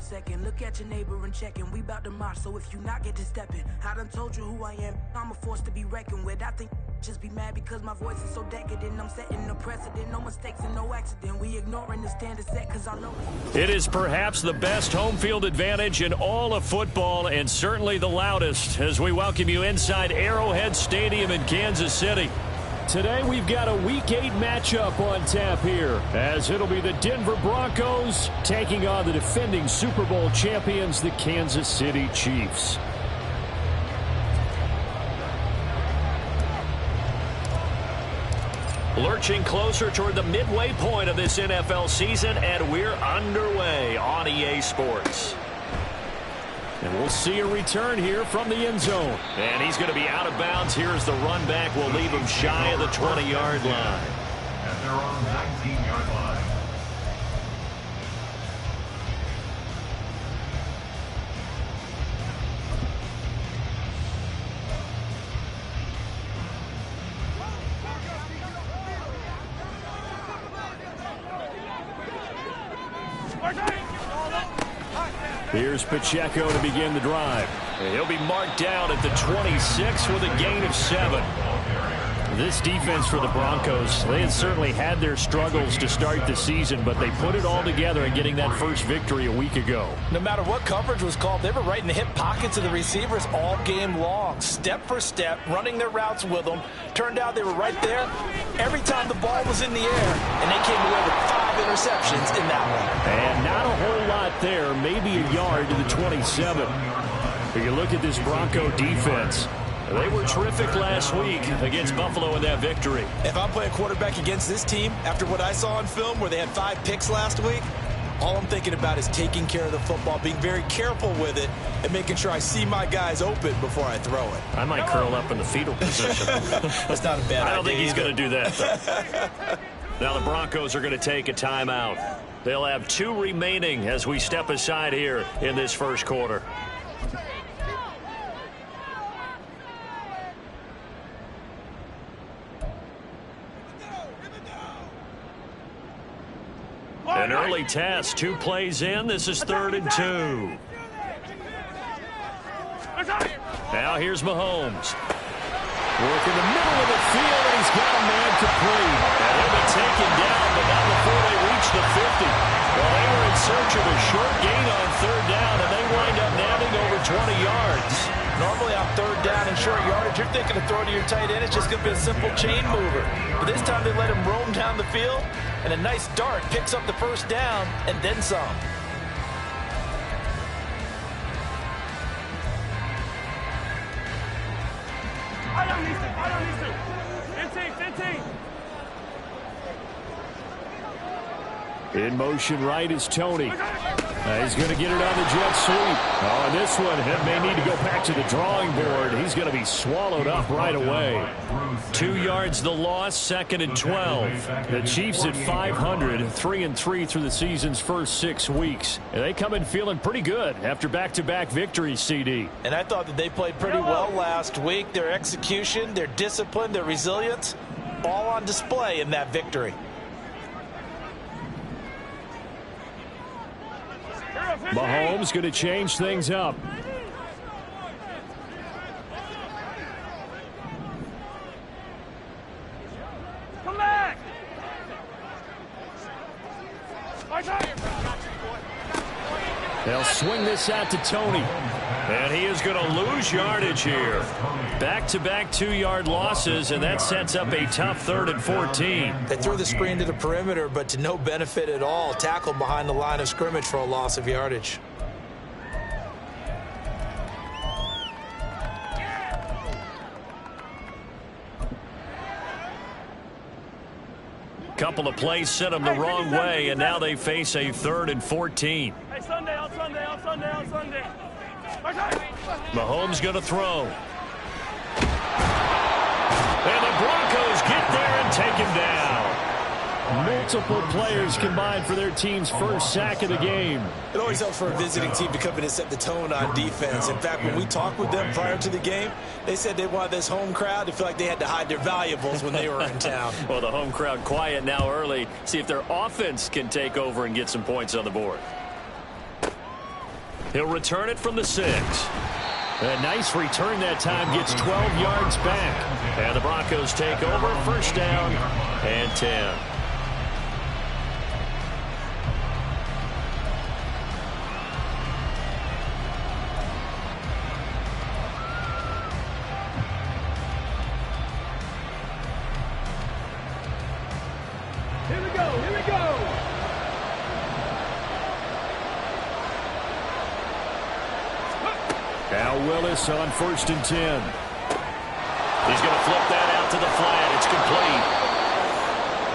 second. Look at your neighbor and check in. We bout to march, so if you not get to stepping, I done told you who I am. I'm a force to be reckoned with. I think just be mad because my voice is so decadent. I'm setting a precedent. No mistakes and no accident. We ignoring the standard set because I know it is perhaps the best home field advantage in all of football, and certainly the loudest, as we welcome you inside Arrowhead Stadium in Kansas City. Today we've got a Week 8 matchup on tap here, as it'll be the Denver Broncos taking on the defending Super Bowl champions, the Kansas City Chiefs. Lurching closer toward the midway point of this NFL season, and we're underway on EA Sports. And we'll see a return here from the end zone. And he's going to be out of bounds. Here's the run back. We'll leave him shy of the 20-yard line. And they're on the 19-yard line. Here's Pacheco to begin the drive. He'll be marked down at the 26 with a gain of 7. This defense for the Broncos, they had certainly had their struggles to start the season, but they put it all together in getting that first victory a week ago. No matter what coverage was called, they were right in the hip pockets of the receivers all game long, step for step, running their routes with them. Turned out they were right there every time the ball was in the air, and they came away with 5 interceptions in that one. And not a whole lot there, maybe a yard to the 27. If you look at this Bronco defense, they were terrific last week against Buffalo in that victory. If I'm playing quarterback against this team, after what I saw on film where they had 5 picks last week, all I'm thinking about is taking care of the football, being very careful with it, and making sure I see my guys open before I throw it. I might curl up in the fetal position. That's not a bad idea. I don't think he's going to do that, though. Now the Broncos are going to take a timeout. They'll have 2 remaining as we step aside here in this first quarter. An early test, 2 plays in. This is 3rd and 2. Now here's Mahomes. Work in the middle of the field, and he's got a man complete. And he'll be taken down, but not before they reach the 50. Well, they were in search of a short gain on 3rd down, and they wind up nabbing over 20 yards. Normally on 3rd down and short yardage, you're thinking to throw to your tight end. It's just going to be a simple chain mover. But this time they let him roam down the field, and a nice dart picks up the 1st down and then some. I don't need to. 15. In motion right is Tony. He's going to get it on the jet sweep. Oh, and this one, it may need to go back to the drawing board. He's going to be swallowed up right away. 2 yards the loss, 2nd and 12. The Chiefs at 500, 3-3 through the season's first 6 weeks. And they come in feeling pretty good after back-to-back victories, CD. And I thought that they played pretty well last week. Their execution, their discipline, their resilience, all on display in that victory. Mahomes going to change things up. Come back! They'll swing this out to Tony. And he is going to lose yardage here. Back-to-back 2-yard losses, and that sets up a tough 3rd and 14. They threw the screen to the perimeter, but to no benefit at all. Tackled behind the line of scrimmage for a loss of yardage. Couple of plays sent them the wrong way, and now they face a 3rd and 14. Hey, Sunday. Mahomes going to throw. And the Broncos get there and take him down. Multiple players combined for their team's first sack of the game. It always helps for a visiting team to come in and set the tone on defense. In fact, when we talked with them prior to the game, they said they wanted this home crowd to feel like they had to hide their valuables when they were in town. Well, the home crowd quiet now early. See if their offense can take over and get some points on the board. He'll return it from the 6. A nice return that time, gets 12 yards back. And the Broncos take over, first down and 10. Now Willis on 1st and 10. He's going to flip that out to the flat. It's complete.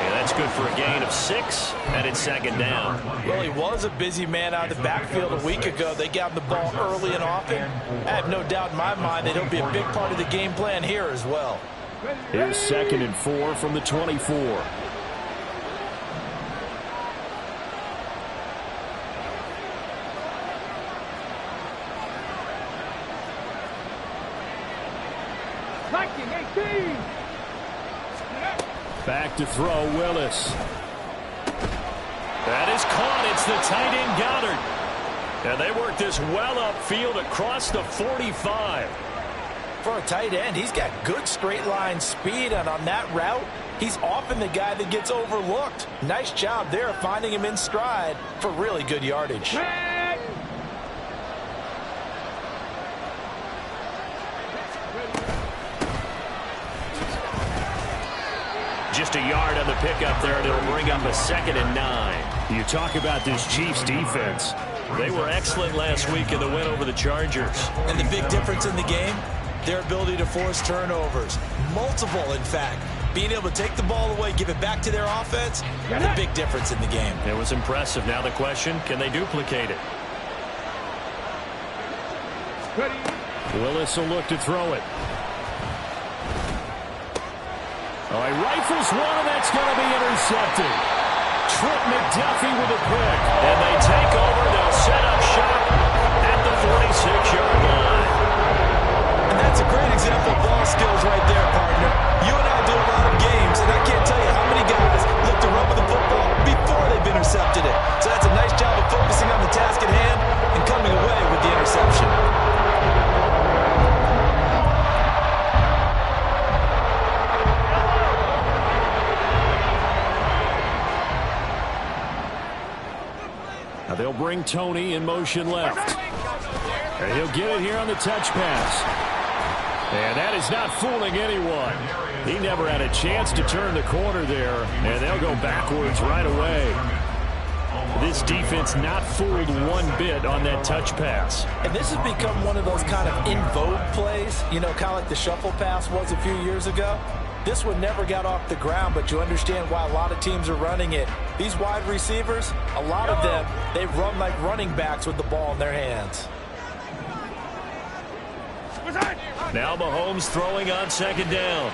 And that's good for a gain of 6, and it's 2nd down. Well, he was a busy man out of the backfield a week ago. They got him the ball early and often. I have no doubt in my mind that he'll be a big part of the game plan here as well. Here's 2nd and 4 from the 24. Back to throw, Willis. That is caught. It's the tight end, Goddard. And they work this well upfield across the 45. For a tight end, he's got good straight line speed, and on that route, he's often the guy that gets overlooked. Nice job there finding him in stride for really good yardage. Just a yard on the pickup there, and it'll bring up a 2nd and 9. You talk about this Chiefs defense. They were excellent last week in the win over the Chargers. And the big difference in the game, their ability to force turnovers. Multiple, in fact. Being able to take the ball away, give it back to their offense, the big difference in the game. It was impressive. Now the question, can they duplicate it? Willis will look to throw it. Oh, he rifles one, and that's going to be intercepted. Trent McDuffie with a pick. And they take over. They'll set up shop at the 46-yard line. And that's a great example of ball skills right there, partner. You and I do a lot of games, and I can't tell you how many guys look to run with the football before they've intercepted it. So that's a nice job of focusing on the task at hand and coming away with the interception. Now they'll bring Tony in motion left. And he'll get it here on the touch pass. And that is not fooling anyone. He never had a chance to turn the corner there. And they'll go backwards right away. This defense not fooled one bit on that touch pass. And this has become one of those kind of in vogue plays, you know, kind of like the shuffle pass was a few years ago. This one never got off the ground, but you understand why a lot of teams are running it. These wide receivers, a lot of them, they run like running backs with the ball in their hands. Now Mahomes throwing on 2nd down.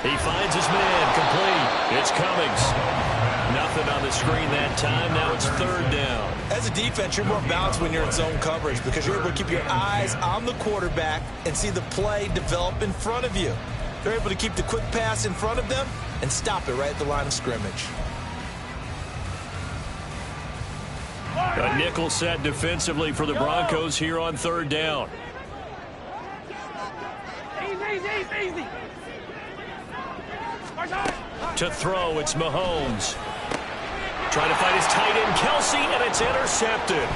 He finds his man, complete. It's Cummings. Nothing on the screen that time. Now it's 3rd down. As a defense, you're more balanced when you're in zone coverage because you're able to keep your eyes on the quarterback and see the play develop in front of you. They're able to keep the quick pass in front of them and stop it right at the line of scrimmage. A nickel set defensively for the Broncos here on 3rd down. Easy. To throw, it's Mahomes. Trying to find his tight end, Kelsey, and it's intercepted.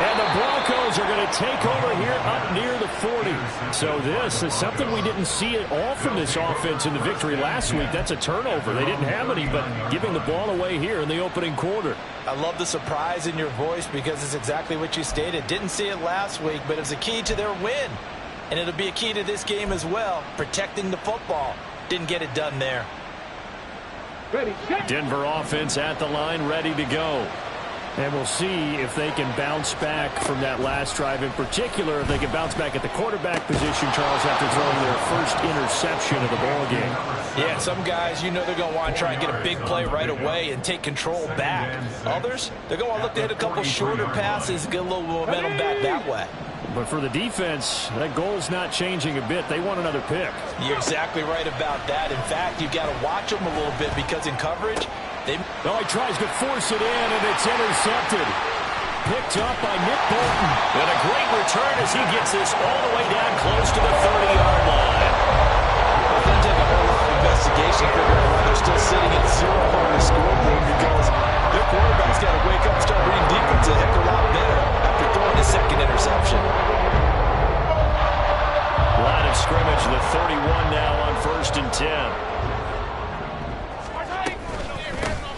And the Broncos are going to take over here up near the 40. So this is something we didn't see at all from this offense in the victory last week. That's a turnover. They didn't have any, but giving the ball away here in the opening quarter. I love the surprise in your voice because it's exactly what you stated. Didn't see it last week, but it's a key to their win. And it'll be a key to this game as well, protecting the football. Didn't get it done there. Denver offense at the line, ready to go. And we'll see if they can bounce back from that last drive. In particular, if they can bounce back at the quarterback position, Charles, after throwing their first interception of the ball game. Yeah, some guys, you know they're going to want to try and get a big play right away and take control back. Others, they're going to want to look to hit a couple shorter passes, get a little momentum back that way. But for the defense, that goal's not changing a bit. They want another pick. You're exactly right about that. In fact, you've got to watch them a little bit because in coverage, he tries to force it in, and it's intercepted. picked up by Nick Bolton. And a great return as he gets this all the way down close to the 30-yard line. It's going to take a whole lot of investigation to figure out why they're still sitting at 0 on the scoreboard, because their quarterback's got to wake up and start reading defense a heck of a lot better after throwing his second interception. Line of scrimmage, the 31 now on 1st and 10.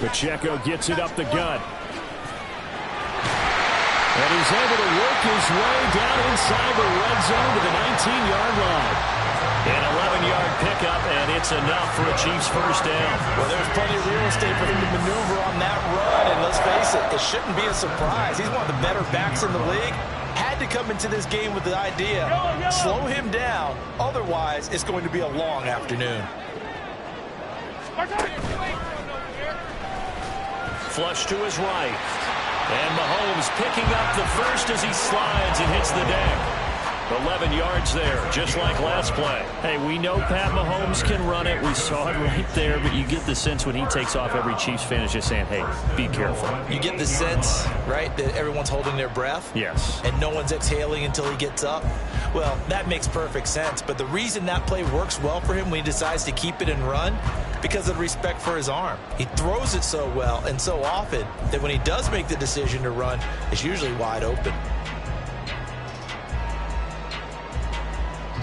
Pacheco gets it up the gut. And he's able to work his way down inside the red zone to the 19-yard line. An 11-yard pickup, and it's enough for a Chiefs first down. Well, there's plenty of real estate for him to maneuver on that run, and let's face it, it shouldn't be a surprise. He's one of the better backs in the league. Had to come into this game with the idea, slow him down, otherwise it's going to be a long afternoon. Flush to his right. And Mahomes picking up the first as he slides and hits the deck. 11 yards there, just like last play. Hey, we know Pat Mahomes can run it. We saw it right there, but you get the sense when he takes off, every Chiefs fan is just saying, hey, be careful. You get the sense, right, that everyone's holding their breath? Yes. And no one's exhaling until he gets up? Well, that makes perfect sense, but the reason that play works well for him when he decides to keep it and run, because of respect for his arm. He throws it so well and so often that when he does make the decision to run, it's usually wide open.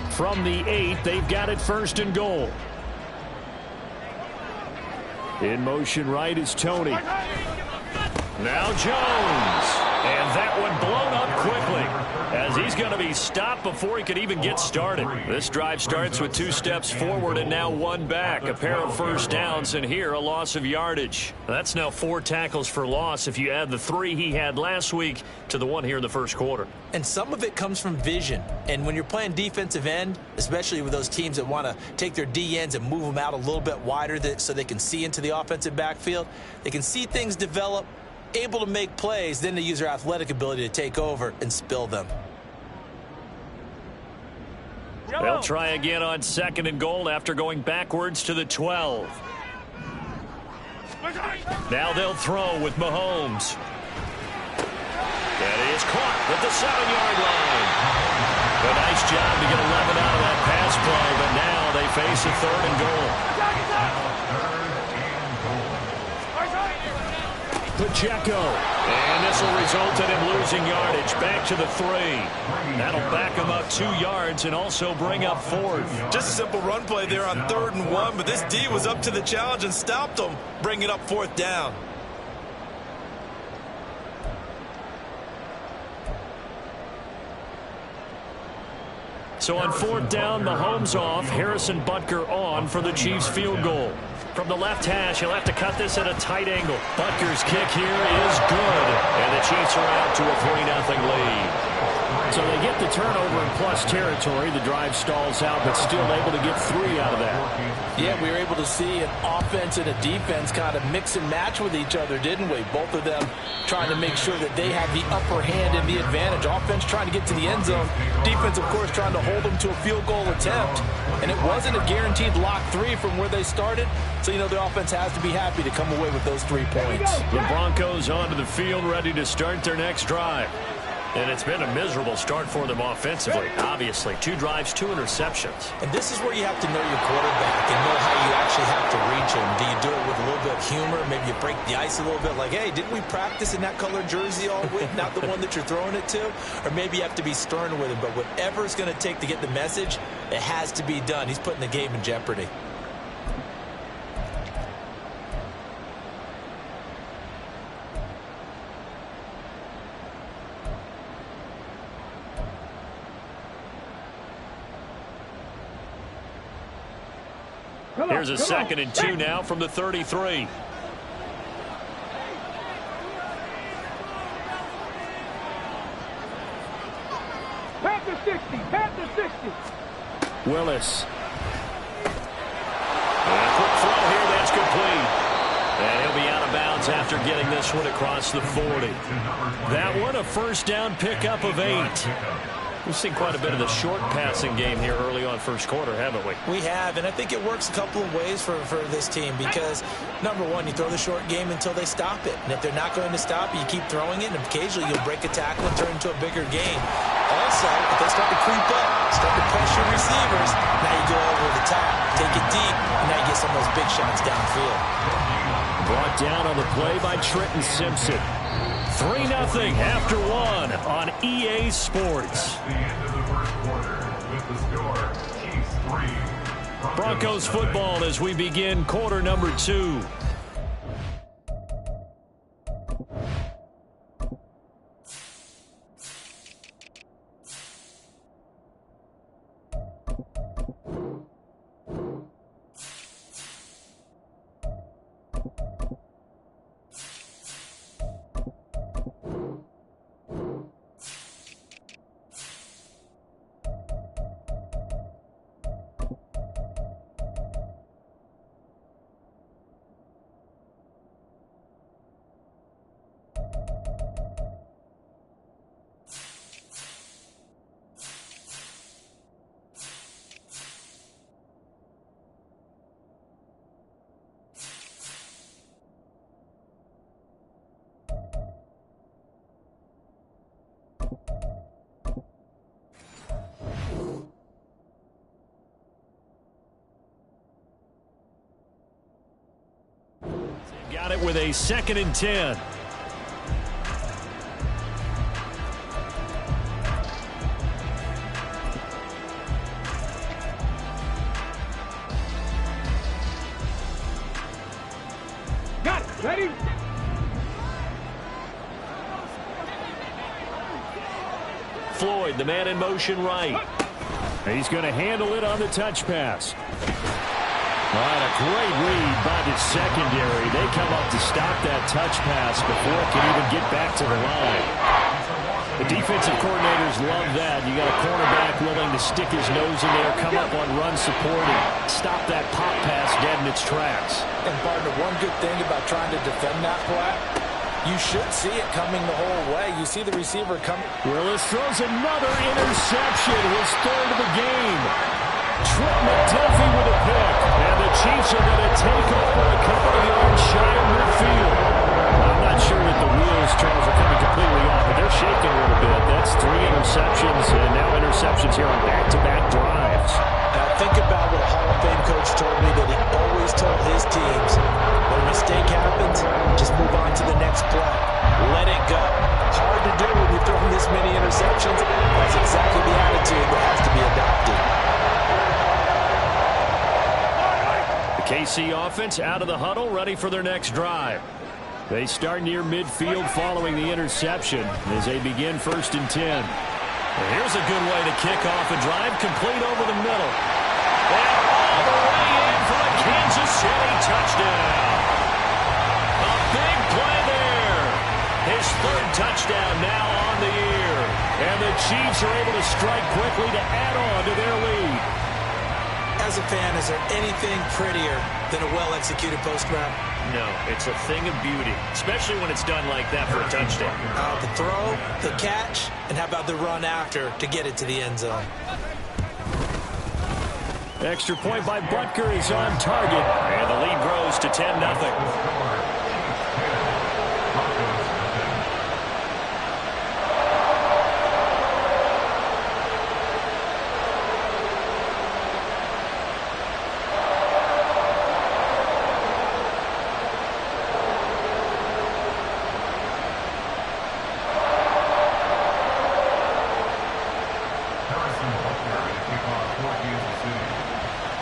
From the 8, they've got it 1st and goal. In motion right is Tony. Now Jones. And that one blown up quickly as he's going to be stopped before he could even get started. This drive starts with 2 steps forward and now 1 back. A pair of first downs, and here a loss of yardage. That's now 4 tackles for loss if you add the 3 he had last week to the 1 here in the first quarter. And some of it comes from vision. And when you're playing defensive end, especially with those teams that want to take their D ends and move them out a little bit wider so they can see into the offensive backfield, they can see things develop, able to make plays, then they use their athletic ability to take over and spill them. They'll try again on 2nd and goal after going backwards to the 12. Now they'll throw with Mahomes. And he is caught at the 7-yard line. A nice job to get 11 out of that pass play, but now they face a 3rd and goal. Pacheco. And this will result in him losing yardage. Back to the 3. That'll back him up 2 yards and also bring up 4th. Just a simple run play there on 3rd and 1, but this D was up to the challenge and stopped him, bringing up 4th down. So on 4th down, Mahomes off, Harrison Butker on for the Chiefs field goal. From the left hash, he'll have to cut this at a tight angle. Butker's kick here is good, and the Chiefs are out to a 3-0 lead. So they get the turnover in plus territory. The drive stalls out, but still able to get 3 out of that. Yeah, we were able to see an offense and a defense kind of mix and match with each other, didn't we? Both of them trying to make sure that they have the upper hand and the advantage. Offense trying to get to the end zone. Defense, of course, trying to hold them to a field goal attempt. And it wasn't a guaranteed lock 3 from where they started. So, you know, the offense has to be happy to come away with those 3 points. The Broncos onto the field, ready to start their next drive. And it's been a miserable start for them offensively, obviously. 2 drives, 2 interceptions. And this is where you have to know your quarterback and know how you actually have to reach him. Do you do it with a little bit of humor? Maybe you break the ice a little bit, like, hey, didn't we practice in that colored jersey all week, not the one that you're throwing it to? Or maybe you have to be stern with him. But whatever it's going to take to get the message, it has to be done. He's putting the game in jeopardy. Here's a 2nd and 2 now from the 33. Panther 60, Panther 60. Willis. And a quick throw here, that's complete. And he'll be out of bounds after getting this one across the 40. That one a first down pickup of 8. We've seen quite a bit of the short passing game here early on first quarter, haven't we? We have, and I think it works a couple of ways for this team because, number one, you throw the short game until they stop it. And if they're not going to stop it, you keep throwing it, and occasionally you'll break a tackle and turn it into a bigger game. Also, if they start to creep up, start to pressure receivers, now you go over the top, take it deep, and now you get some of those big shots downfield. Brought down on the play by Trenton Simpson. 3-0 after one on EA Sports. The end of the first quarter with the score, Chiefs 3. Broncos football as we begin quarter number 2. Got it with a 2nd and 10. Got it. Ready? Floyd, the man in motion right. He's going to handle it on the touch pass. All right, a great read by the secondary. They come up to stop that touch pass before it can even get back to the line. The defensive coordinators love that. You got a cornerback willing to stick his nose in there, come up on run support, and stop that pop pass dead in its tracks. And, partner, one good thing about trying to defend that play, you should see it coming the whole way. You see the receiver coming. Willis throws another interception, his 3rd of the game. Trent McDuffie with a pick, and the Chiefs are going to take over a couple of yards shy of midfield. I'm not sure that the wheels, Charles, are coming completely off, but they're shaking a little bit. That's 3 interceptions, and now interceptions here on back-to-back drives. Now think about what a Hall of Fame coach told me that he always told his teams, when a mistake happens, just move on to the next play. Let it go. Hard to do when you're throwing this many interceptions. That's exactly the attitude that has to be adopted. KC offense out of the huddle, ready for their next drive. They start near midfield following the interception as they begin 1st and 10. And here's a good way to kick off a drive, complete over the middle. And all the way in for a Kansas City touchdown. A big play there. His 3rd touchdown now on the year. And the Chiefs are able to strike quickly to add on to their lead. As a fan, is there anything prettier than a well-executed post route? No, it's a thing of beauty, especially when it's done like that for a touchdown. The throw, the catch, and how about the run after to get it to the end zone? Extra point by Butker is on target, and the lead grows to 10-0.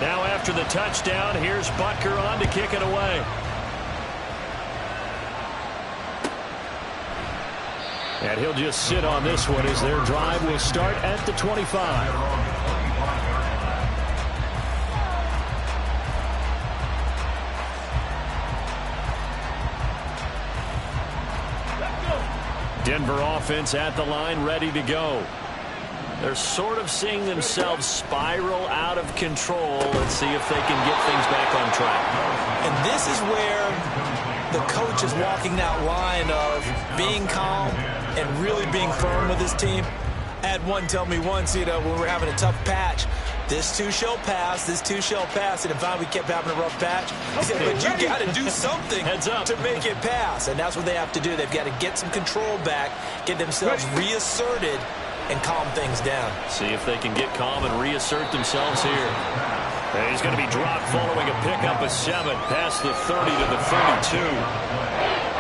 Now after the touchdown, here's Butker on to kick it away. And he'll just sit on this one as their drive will start at the 25. Denver offense at the line, ready to go. They're sort of seeing themselves spiral out of control. Let's see if they can get things back on track. And this is where the coach is walking that line of being calm and really being firm with his team. I had one tell me once, when we were having a tough patch, this too shall pass, this too shall pass. And if we kept having a rough patch, he said, but you got to do something to make it pass. And that's what they have to do. They've got to get some control back, get themselves reasserted, and calm things down. See if they can get calm and reassert themselves here. He's going to be dropped following a pickup of 7 past the 30 to the 32.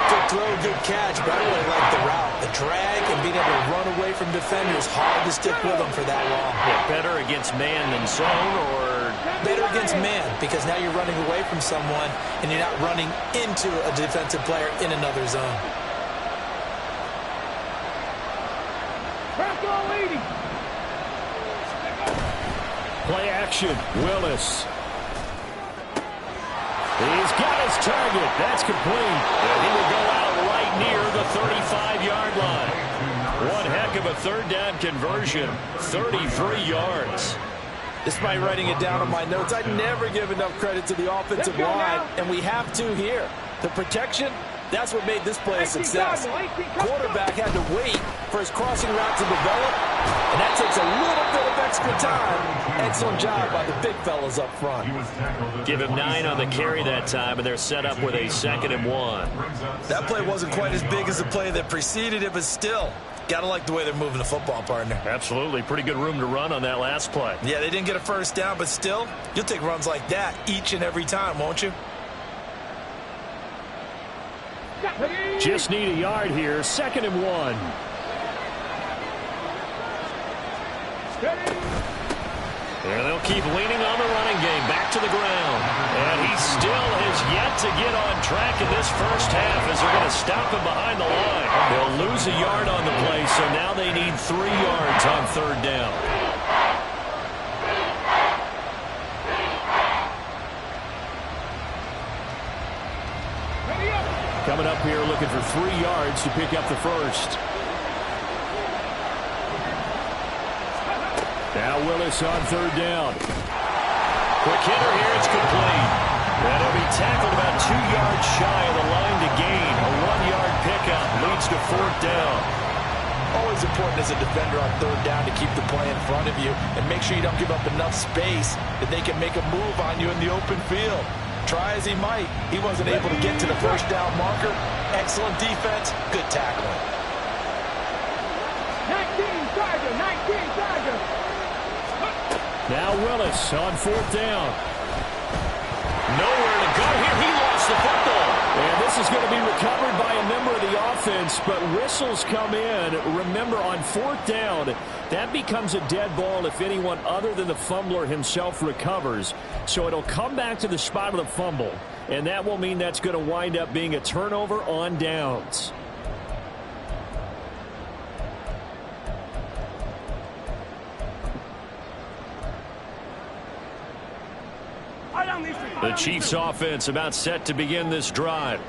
Good throw, good catch, but I really like the route. The drag and being able to run away from defenders, hard to stick with them for that long. Yeah, better against man than zone, or? Better against man, because now you're running away from someone and you're not running into a defensive player in another zone. Play action, Willis. He's got his target. That's complete. And he will go out right near the 35-yard line. One heck of a third down conversion. 33 yards. Despite writing it down on my notes, I never give enough credit to the offensive line, and we have to here. The protection, that's what made this play a success. Quarterback had to wait for his crossing route to develop, and that takes a little bit of extra time. Excellent job by the big fellas up front. Give him 9 on the carry that time, and they're set up with a 2nd and 1. That play wasn't quite as big as the play that preceded it, but still, got to like the way they're moving the football, partner. Absolutely. Pretty good room to run on that last play. Yeah, they didn't get a first down, but still, you'll take runs like that each and every time, won't you? Just need a yard here. 2nd and 1. And they'll keep leaning on the running game. Back to the ground. And he still has yet to get on track in this first half as they're going to stop him behind the line. They'll lose a yard on the play, so now they need 3 yards on 3rd down. Coming up here looking for 3 yards to pick up the first. Now Willis on 3rd down. Quick hitter here, it's complete. And he'll be tackled about 2 yards shy of the line to gain. A 1-yard pickup leads to 4th down. Always important as a defender on 3rd down to keep the play in front of you and make sure you don't give up enough space that they can make a move on you in the open field. Try as he might, he wasn't able to get to the first down marker. Excellent defense, good tackling. 19 Tiger. Now Willis on 4th down. Nowhere to go here. He lost the football. And this is going to be recovered by a member of the offense, but whistles come in. Remember, on 4th down, that becomes a dead ball if anyone other than the fumbler himself recovers. So it'll come back to the spot of the fumble, and that will mean that's going to wind up being a turnover on downs. The Chiefs offense about set to begin this drive.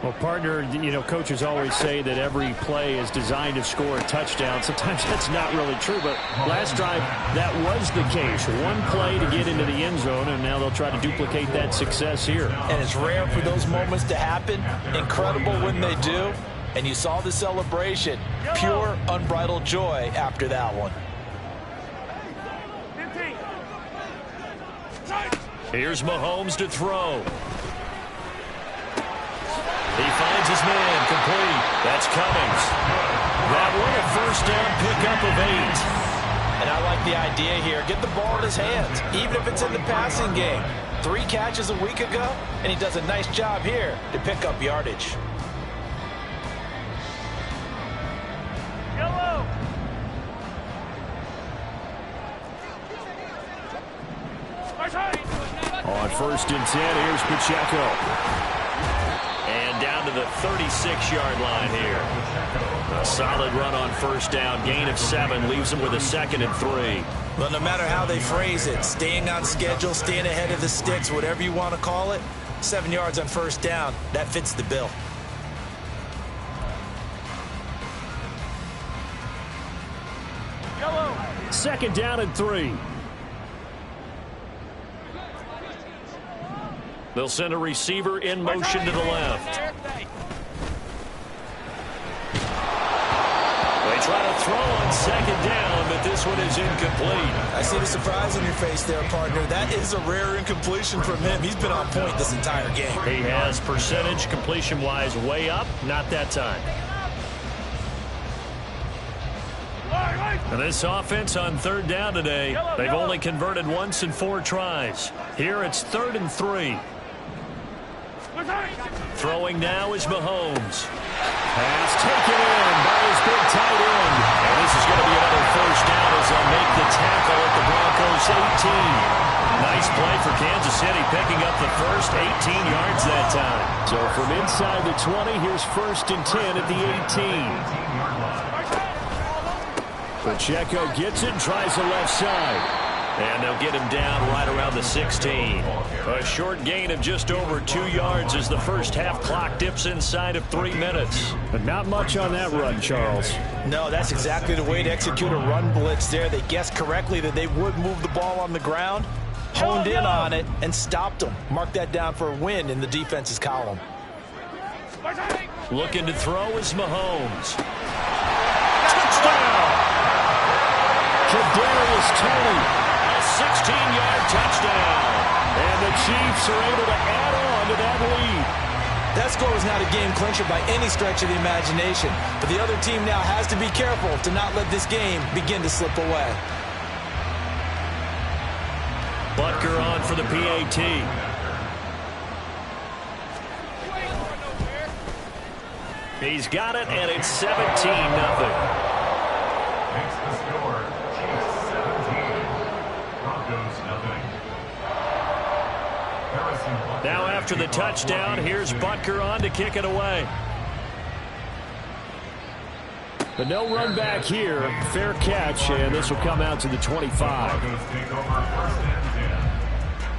Well, partner, coaches always say that every play is designed to score a touchdown. Sometimes that's not really true, but last drive, that was the case. One play to get into the end zone, and now they'll try to duplicate that success here. And it's rare for those moments to happen. Incredible when they do. And you saw the celebration. Pure, unbridled joy after that one. Here's Mahomes to throw. He finds his man, complete. That's Cummings. That one a first down pickup of 8. And I like the idea here. Get the ball in his hands, even if it's in the passing game. 3 catches a week ago, and he does a nice job here to pick up yardage. On 1st and 10, here's Pacheco. And down to the 36-yard line here. A solid run on 1st down. Gain of 7 leaves them with a 2nd and 3. Well, no matter how they phrase it, staying on schedule, staying ahead of the sticks, whatever you want to call it, 7 yards on 1st down, that fits the bill. Yellow. 2nd down and 3. They'll send a receiver in motion to the left. They try to throw on second down, but this one is incomplete. I see the surprise on your face there, partner. That is a rare incompletion from him. He's been on point this entire game. He has percentage completion-wise way up, not that time. And this offense on third down today, they've only converted once in 4 tries. Here it's 3rd and 3. Throwing now is Mahomes. Pass taken in by his big tight end. And this is going to be another first down as they'll make the tackle at the Broncos 18. Nice play for Kansas City, picking up the first 18 yards that time. So from inside the 20, here's 1st and 10 at the 18. Pacheco gets it and tries the left side. And they'll get him down right around the 16. A short gain of just over 2 yards as the first half clock dips inside of 3 minutes. But not much on that run, Charles. No, that's exactly the way to execute a run blitz there. They guessed correctly that they would move the ball on the ground, honed in on it, and stopped them. Mark that down for a win in the defense's column. Looking to throw is Mahomes. Touchdown! Kadarius Toney. 16-yard touchdown. And the Chiefs are able to add on to that lead. That score was not a game clincher by any stretch of the imagination. But the other team now has to be careful to not let this game begin to slip away. Butker on for the PAT. He's got it, and it's 17-0. Makes the score. Chiefs 17. Broncos nothing. Now after the touchdown, here's Butker on to kick it away. But no run back here. Fair catch, and this will come out to the 25. Broncos take over 1st and 10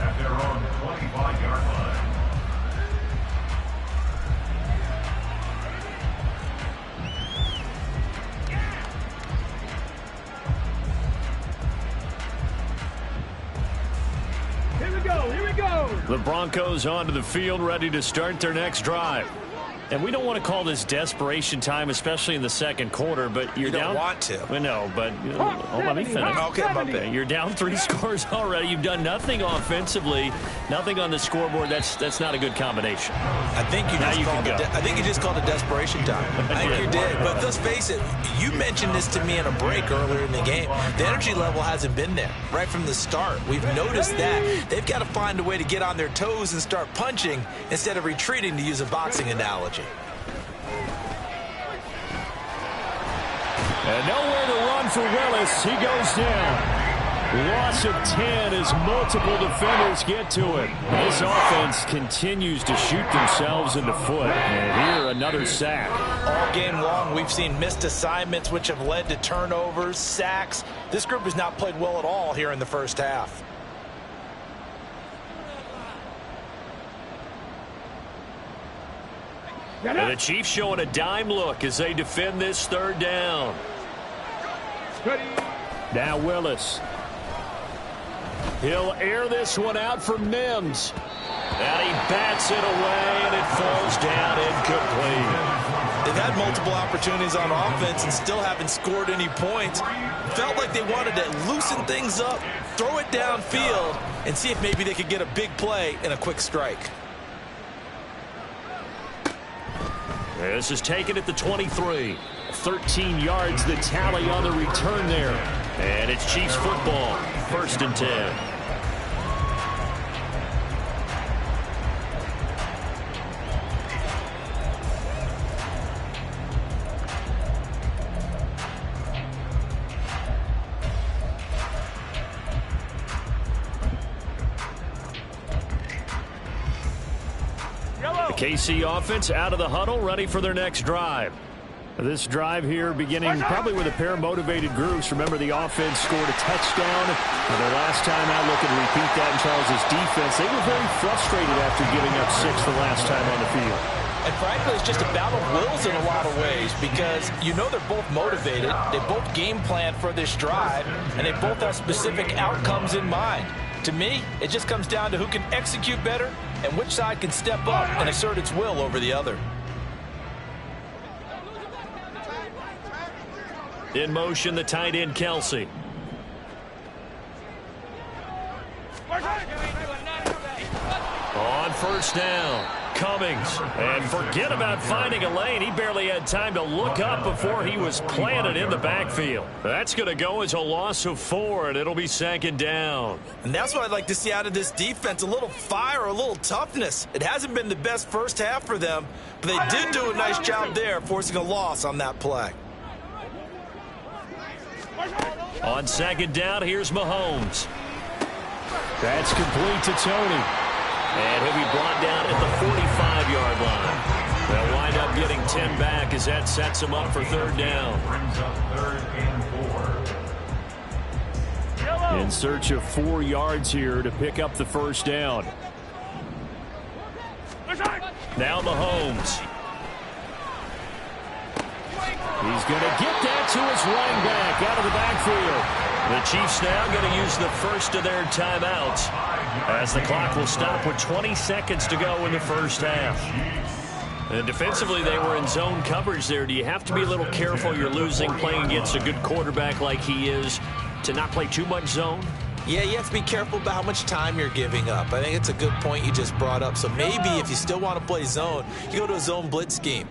at their own 25-yard line. The Broncos onto the field, ready to start their next drive. And we don't want to call this desperation time, especially in the second quarter, but you're down. You don't want to. Well, no, but let me finish. Okay, you're down 3 scores already. You've done nothing offensively, nothing on the scoreboard. That's not a good combination. I think you just called it desperation time. I think you did. But let's face it, you mentioned this to me in a break earlier in the game. The energy level hasn't been there right from the start. We've noticed that. They've got to find a way to get on their toes and start punching instead of retreating, to use a boxing analogy. And nowhere to run for Willis. He goes down. Loss of 10 as multiple defenders get to him. This offense continues to shoot themselves in the foot. And here, another sack. All game long, we've seen missed assignments, which have led to turnovers, sacks. This group has not played well at all here in the first half. And the Chiefs showing a dime look as they defend this 3rd down. Now Willis. He'll air this one out for Mims. And he bats it away, and it falls down incomplete. They've had multiple opportunities on offense and still haven't scored any points. Felt like they wanted to loosen things up, throw it downfield, and see if maybe they could get a big play and a quick strike. This is taken at the 23. 13 yards the tally on the return there. And it's Chiefs football. 1st and 10. KC offense out of the huddle, ready for their next drive. This drive here beginning probably with a pair of motivated groups. Remember, the offense scored a touchdown. And their last time out, looking to repeat that in Charles's defense. They were very frustrated after giving up 6 the last time on the field. And frankly, it's just a battle of wills in a lot of ways, because you know they're both motivated. They both game plan for this drive, and they both have specific outcomes in mind. To me, it just comes down to who can execute better and which side can step up and assert its will over the other. In motion, the tight end, Kelsey. On first down, Cummings. And forget about finding a lane. He barely had time to look up before he was planted in the backfield. That's going to go as a loss of 4, and it'll be second down. And that's what I'd like to see out of this defense, a little fire, a little toughness. It hasn't been the best first half for them, but they did do a nice job there, forcing a loss on that play. On second down, here's Mahomes. That's complete to Tony. And he'll be brought down at the 45-yard line. They'll wind up getting 10 back as that sets them up for third down. Brings up 3rd and 4. In search of 4 yards here to pick up the first down. Now Mahomes. He's going to get that to his running back out of the backfield. The Chiefs now going to use the first of their timeouts as the clock will stop with 20 seconds to go in the first half. And defensively, they were in zone coverage there. Do you have to be a little careful? You're losing playing against a good quarterback like he is to not play too much zone? Yeah, you have to be careful about how much time you're giving up. I think it's a good point you just brought up. So maybe if you still want to play zone, you go to a zone blitz scheme.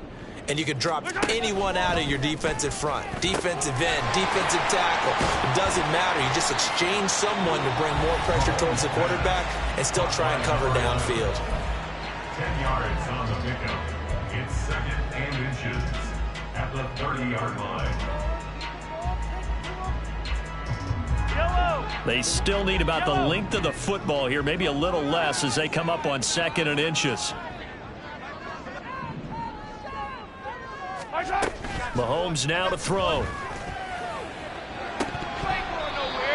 And you can drop anyone out of your defensive front. Defensive end, defensive tackle. It doesn't matter. You just exchange someone to bring more pressure towards the quarterback and still try and cover downfield. 10 yards on the pickup. It's 2nd and inches at the 30-yard line. They still need about the length of the football here, maybe a little less as they come up on 2nd and inches. Mahomes now to throw.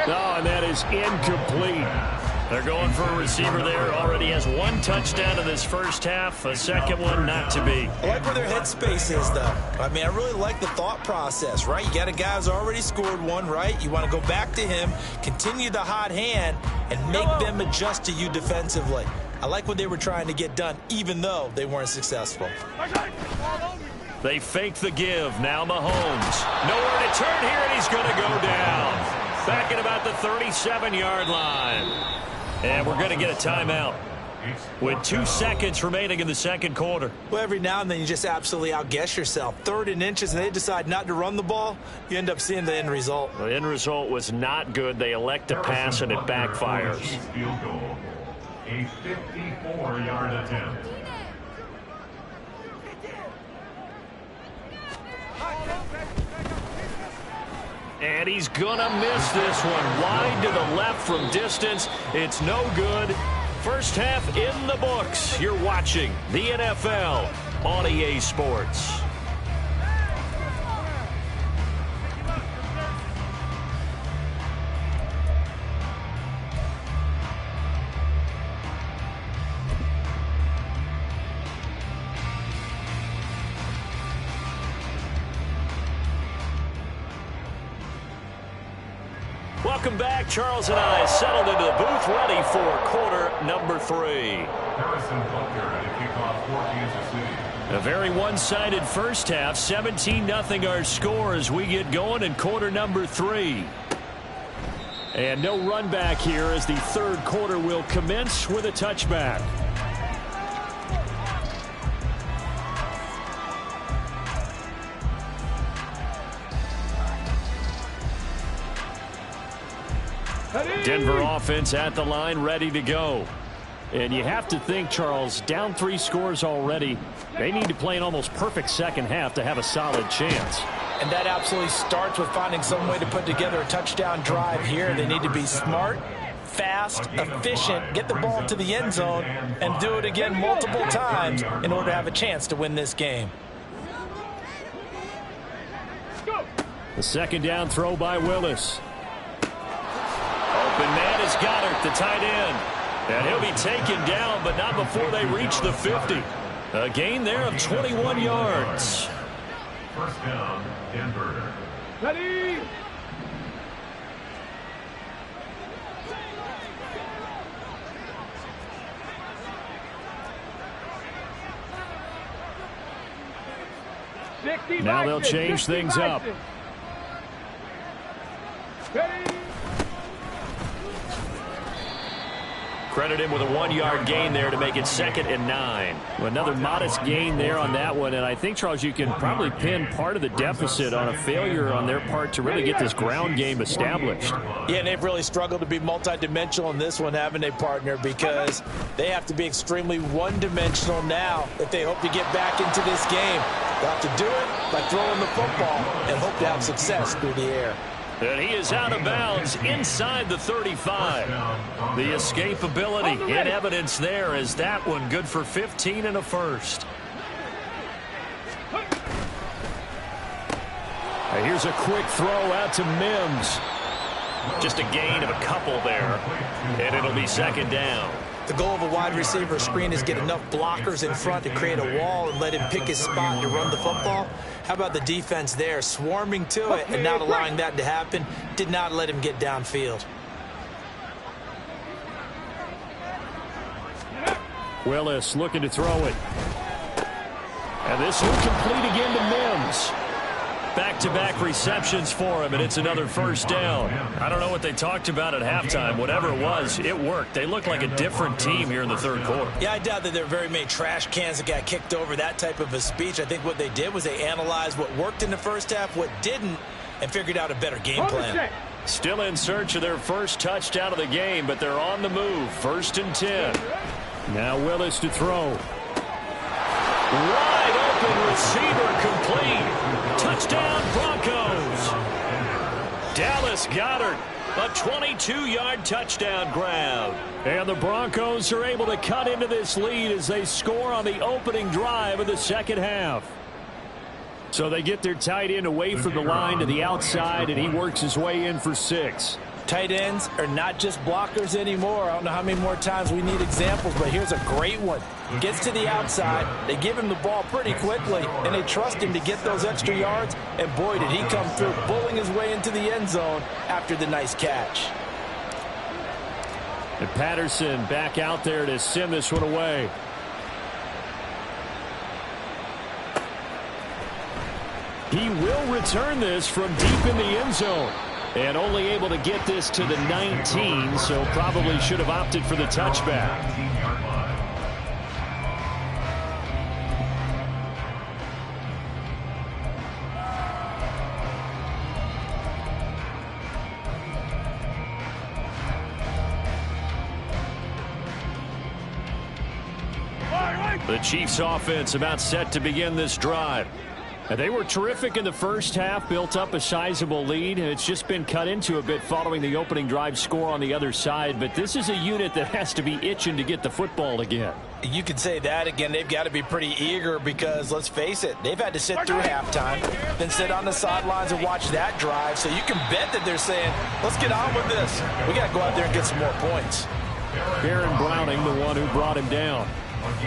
Oh, and that is incomplete. They're going for a receiver there. Already has 1 touchdown in this first half. A second one not to be. I like where their headspace is, though. I mean, I really like the thought process, right? You got a guy who's already scored 1, right? You want to go back to him, continue the hot hand, and make them adjust to you defensively. I like what they were trying to get done, even though they weren't successful. They fake the give. Now Mahomes. Nowhere to turn here, and he's going to go down. Back at about the 37-yard line. And we're going to get a timeout with 2 seconds remaining in the second quarter. Well, every now and then you just absolutely outguess yourself. 3rd and inches, and they decide not to run the ball. You end up seeing the end result. The end result was not good. They elect to pass, and it backfires. Field goal. A 54-yard attempt. And he's going to miss this one. Wide to the left from distance. It's no good. First half in the books. You're watching the NFL on EA Sports. Welcome back. Charles and I settled into the booth ready for quarter number 3. Harrison Butker to kick off for Kansas City. A very one-sided first half. 17-0 our score as we get going in quarter number 3. And no run back here as the third quarter will commence with a touchback. Denver offense at the line, ready to go. And you have to think, Charles, down 3 scores already. They need to play an almost perfect second half to have a solid chance. And that absolutely starts with finding some way to put together a touchdown drive here. They need to be smart, fast, efficient, get the ball to the end zone, and do it again multiple times in order to have a chance to win this game. The second down throw by Willis. Open man is Goddard, the tight end. And he'll be taken down, but not before they reach the 50. A gain there of 21 yards. First down, Denver. Ready. Now they'll change things up. Credit him with a 1-yard gain there to make it 2nd and 9. Well, another modest gain there on that one, and I think, Charles, you can probably pin part of the deficit on a failure on their part to really get this ground game established. Yeah, and they've really struggled to be multidimensional in this one, haven't they, partner? Because they have to be extremely one-dimensional now if they hope to get back into this game. They'll have to do it by throwing the football and hope to have success through the air. And he is out of bounds inside the 35. The escapability in evidence there as that one good for 15 and a first. And here's a quick throw out to Mims. Just a gain of a couple there, and it'll be 2nd down. The goal of a wide receiver screen is get enough blockers in front to create a wall and let him pick his spot to run the football. How about the defense there, swarming to it and not allowing that to happen? Did not let him get downfield. Willis looking to throw it. And this will complete again to Mims. Back-to-back receptions for him, and it's another first down. I don't know what they talked about at halftime. Whatever it was, it worked. They look like a different team here in the third quarter. Yeah, I doubt that there are very many trash cans that got kicked over, that type of a speech. I think what they did was they analyzed what worked in the first half, what didn't, and figured out a better game plan. Still in search of their first touchdown of the game, but they're on the move. 1st and 10. Now Willis to throw. Wide open receiver complete. Touchdown Broncos. Dallas Goedert, a 22-yard touchdown grab. And the Broncos are able to cut into this lead as they score on the opening drive of the second half. So they get their tight end away from the line to the outside, and he works his way in for 6. Tight ends are not just blockers anymore. I don't know how many more times we need examples, but here's a great one. Gets to the outside, they give him the ball pretty quickly, and they trust him to get those extra yards, and boy, did he come through, bulling his way into the end zone after the nice catch. And Patterson back out there to send this one away. He will return this from deep in the end zone. And only able to get this to the 19, so probably should have opted for the touchback. The Chiefs offense about set to begin this drive. They were terrific in the first half, built up a sizable lead, and it's just been cut into a bit following the opening drive score on the other side. But this is a unit that has to be itching to get the football again. You could say that again. They've got to be pretty eager because, let's face it, they've had to sit through halftime, then sit on the sidelines and watch that drive. So you can bet that they're saying, let's get on with this. We got to go out there and get some more points. Aaron Browning, the one who brought him down.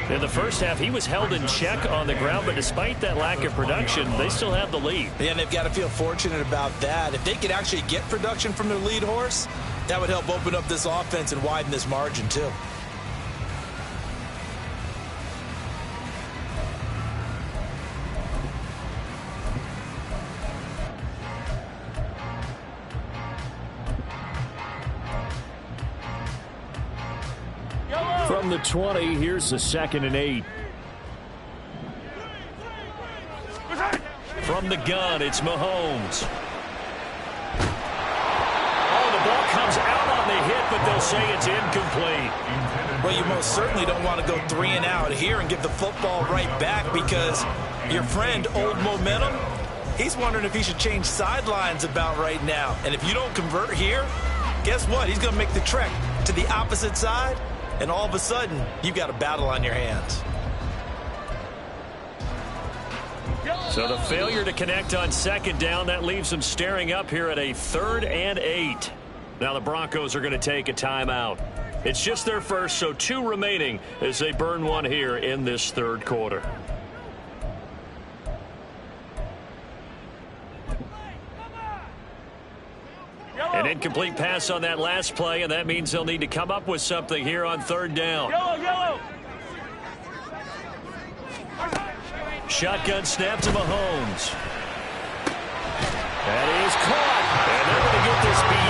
In the first half, he was held in check on the ground, but despite that lack of production, they still have the lead. Yeah, and they've got to feel fortunate about that. If they could actually get production from their lead horse, that would help open up this offense and widen this margin, too. From the 20, here's the 2nd and 8. From the gun, it's Mahomes. Oh, the ball comes out on the hit, but they'll say it's incomplete. Well, you most certainly don't want to go 3 and out here and get the football right back because your friend, Old Momentum, he's wondering if he should change sidelines about right now. And if you don't convert here, guess what? He's going to make the trek to the opposite side. And all of a sudden, you've got a battle on your hands. So the failure to connect on 2nd down, that leaves them staring up here at a 3rd and 8. Now the Broncos are going to take a timeout. It's just their first, so 2 remaining as they burn one here in this third quarter. An incomplete pass on that last play, and that means they'll need to come up with something here on 3rd down. Yellow. Shotgun snap to Mahomes. That is caught. And they're going to get this beat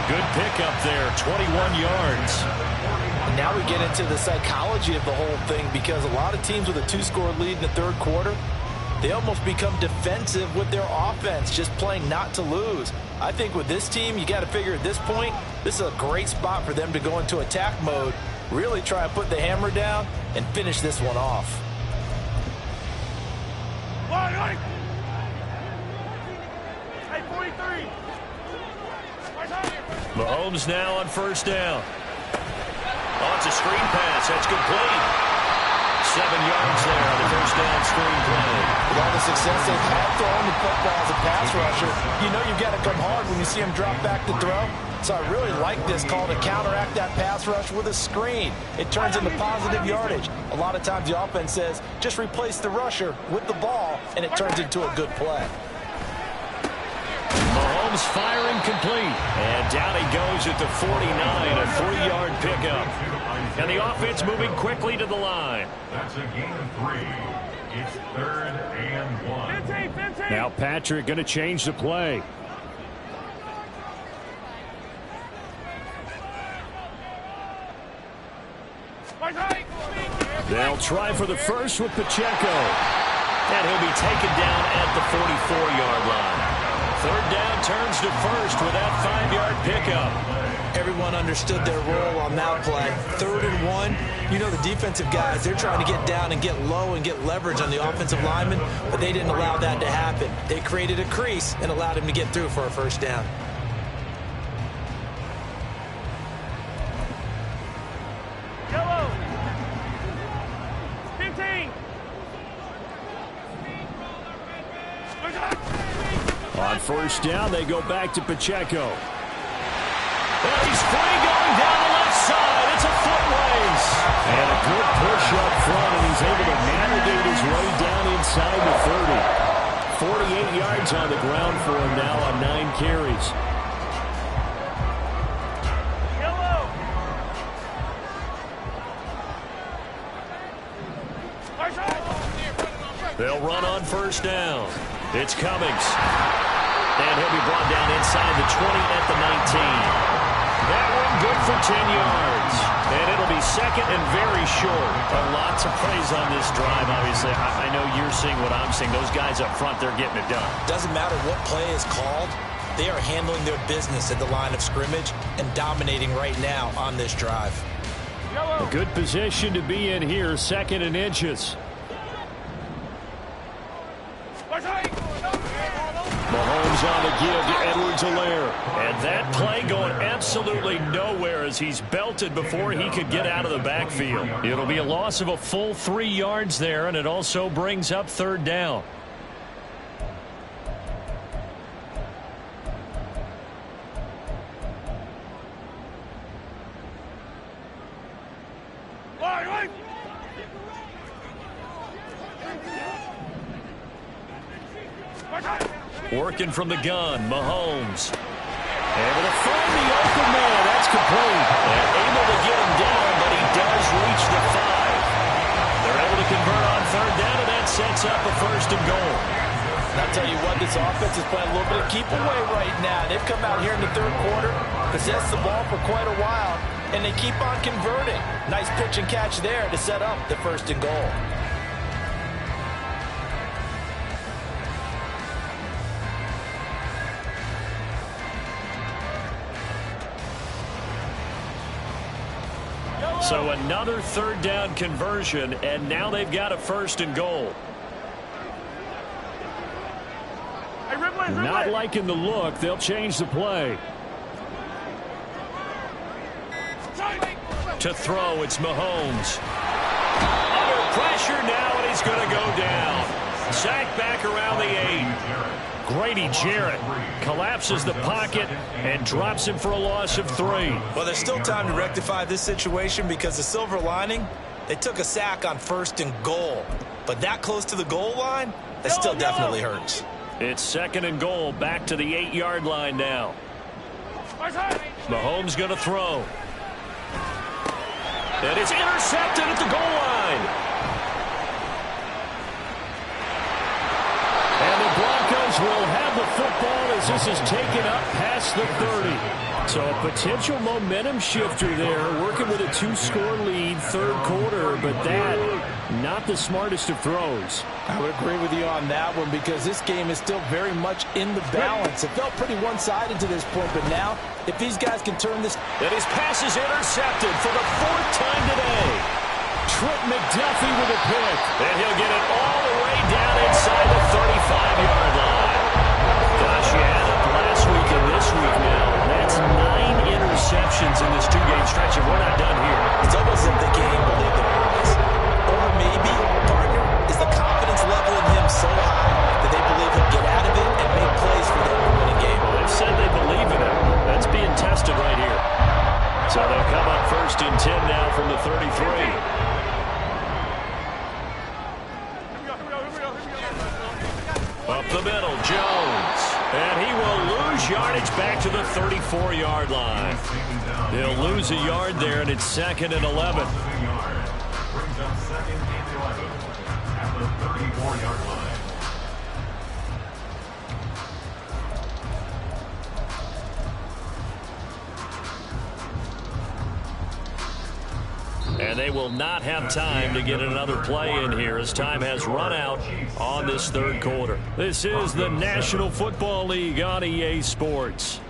A good pickup there, 21 yards. And now we get into the psychology of the whole thing, because a lot of teams with a 2-score lead in the third quarter, they almost become defensive with their offense, just playing not to lose. I think with this team, you got to figure at this point, this is a great spot for them to go into attack mode, really try and put the hammer down and finish this one off. Mahomes now on first down. Oh, it's a screen pass. That's complete. 7 yards there on the first down screen play. With all the success they've had throwing the football as a pass rusher, you know you've got to come hard when you see him drop back to throw. So I really like this call to counteract that pass rush with a screen. It turns into positive yardage. A lot of times the offense says, just replace the rusher with the ball, and it turns into a good play. Mahomes firing complete. And down he goes at the 49, a 3-yard pickup. And the offense moving quickly to the line. That's a gain of 3. It's 3rd and 1. Now Patrick going to change the play. They'll try for the first with Pacheco. And he'll be taken down at the 44-yard line. 3rd down turns to first with that 5-yard pickup. Everyone understood their role on that play. 3rd and 1. You know the defensive guys, they're trying to get down and get low and get leverage on the offensive lineman, but they didn't allow that to happen. They created a crease and allowed him to get through for a first down. Yellow. 15. On first down, they go back to Pacheco. Well, he's free going down the left side. It's a foot race. And a good push up front, and he's able to navigate his way down inside the 30. 48 yards on the ground for him now on 9 carries. Yellow. They'll run on first down. It's Cummings. And he'll be brought down inside the 20 at the 19. That one good for 10 yards. And it'll be second and very short. Lots of praise on this drive, obviously. I know you're seeing what I'm seeing. Those guys up front, they're getting it done. Doesn't matter what play is called. They are handling their business at the line of scrimmage and dominating right now on this drive. A good position to be in here, 2nd and inches. Mahomes on the give to Edwards-Helaire. And that play going absolutely nowhere as he's belted before he could get out of the backfield. It'll be a loss of a full 3 yards there, and it also brings up 3rd down. Working from the gun, Mahomes. Able to find the open man. That's complete. And able to get him down, but he does reach the 5. They're able to convert on 3rd down, and that sets up a 1st and goal. And I'll tell you what, this offense is playing a little bit of keep away right now. They've come out here in the 3rd quarter, possessed the ball for quite a while, and they keep on converting. Nice pitch and catch there to set up the 1st and goal. So another 3rd down conversion, and now they've got a 1st and goal. Not liking the look. They'll change the play. To throw, it's Mahomes. Under pressure now, and he's going to go down. Sacked back around the 8. Grady Jarrett collapses the pocket and drops him for a loss of 3. Well, there's still time to rectify this situation because the silver lining, they took a sack on 1st and goal. But that close to the goal line, that still definitely hurts. It's 2nd and goal, back to the 8-yard line now. Mahomes going to throw. And it's intercepted at the goal line. And the Broncos will have the football as this is taken up past the 30. So a potential momentum shifter there, working with a 2-score lead, third quarter, but that, not the smartest of throws. I would agree with you on that one because this game is still very much in the balance. It felt pretty one-sided to this point, but now, if these guys can turn this... And his pass is intercepted for the 4th time today. Trent McDuffie with a pick. And he'll get it all the way down inside the 35-yard line. Gosh, you add up last week and this week now. That's 9 interceptions in this 2-game stretch, and we're not done here. It's almost like the game believed their eyes. Or maybe, partner, is the confidence level in him so high that they believe he'll get out of it and make plays for them to win a game. Well, they've said they believe in him. That's being tested right here. So they'll come up 1st and 10 now from the 33. Up the middle, Jones. And he will lose yardage back to the 34-yard line. They'll lose a yard there, and it's 2nd and 11. Brings up 2nd and 11 at the 34-yard line. And they will not have time to get another play in here as time has run out on this third quarter. This is the National Football League on EA Sports.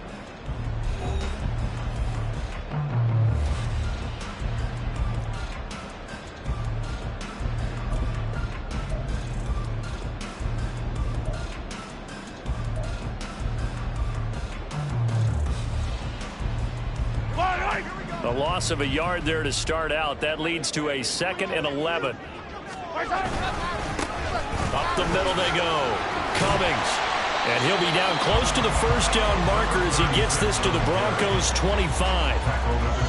A loss of a yard there to start out. That leads to a 2nd and 11. Up the middle they go. Cummings. And he'll be down close to the first down marker as he gets this to the Broncos 25.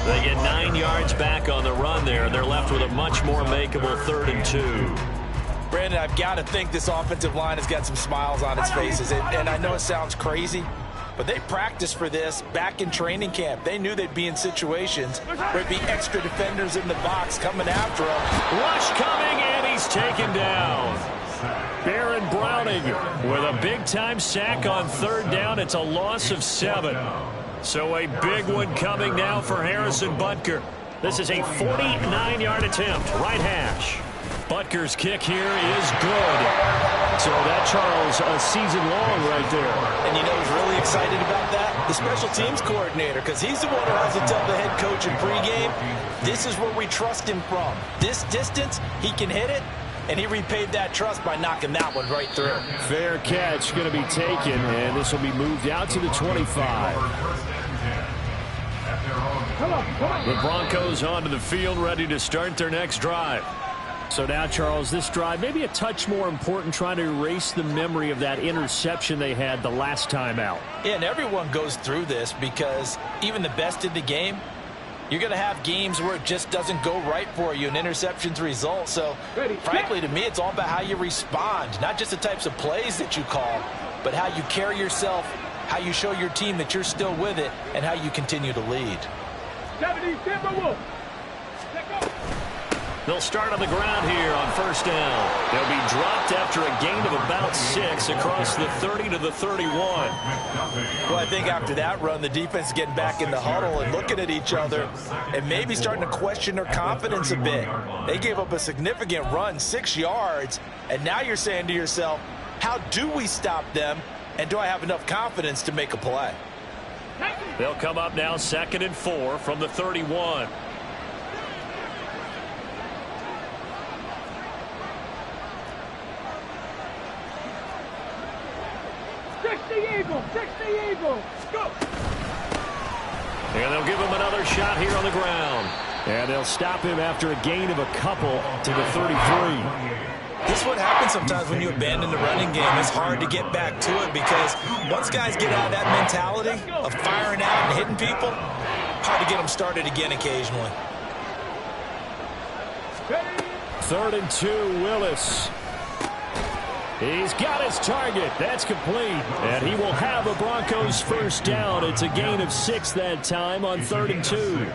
They get 9 yards back on the run there, and they're left with a much more makeable 3rd and 2. Brandon, I've got to think this offensive line has got some smiles on its faces. And I know it sounds crazy, but they practiced for this back in training camp. They knew they'd be in situations where there'd be extra defenders in the box coming after them. Rush coming, and he's taken down. Baron Browning with a big-time sack on 3rd down. It's a loss of 7. So a big one coming now for Harrison Butker. This is a 49-yard attempt, right hash. Butker's kick here is good. So that, Charles, a season long right there. And you know who's really excited about that? The special teams coordinator, because he's the one who has to tell the head coach in pregame, this is where we trust him from. This distance, he can hit it, and he repaid that trust by knocking that one right through. Fair catch going to be taken, and this will be moved out to the 25. The Broncos onto the field, ready to start their next drive. So now, Charles, this drive maybe a touch more important, trying to erase the memory of that interception they had the last time out. Yeah, and everyone goes through this because even the best in the game, you're going to have games where it just doesn't go right for you and interceptions result. So, frankly, to me, it's all about how you respond, not just the types of plays that you call, but how you carry yourself, how you show your team that you're still with it, and how you continue to lead. They'll start on the ground here on 1st down. They'll be dropped after a gain of about 6 across the 30 to the 31. Well, I think after that run, the defense is getting back in the huddle and looking at each other and maybe starting to question their confidence a bit. They gave up a significant run, 6 yards, and now you're saying to yourself, how do we stop them, and do I have enough confidence to make a play? They'll come up now 2nd and 4 from the 31. Go! And they'll give him another shot here on the ground. And they'll stop him after a gain of a couple to the 33. This is what happens sometimes when you abandon the running game. It's hard to get back to it because once guys get out of that mentality of firing out and hitting people, hard to get them started again occasionally. 3rd and 2, Willis. He's got his target. That's complete. And he will have a Broncos first down. It's a gain of 6 that time on 3rd and 2.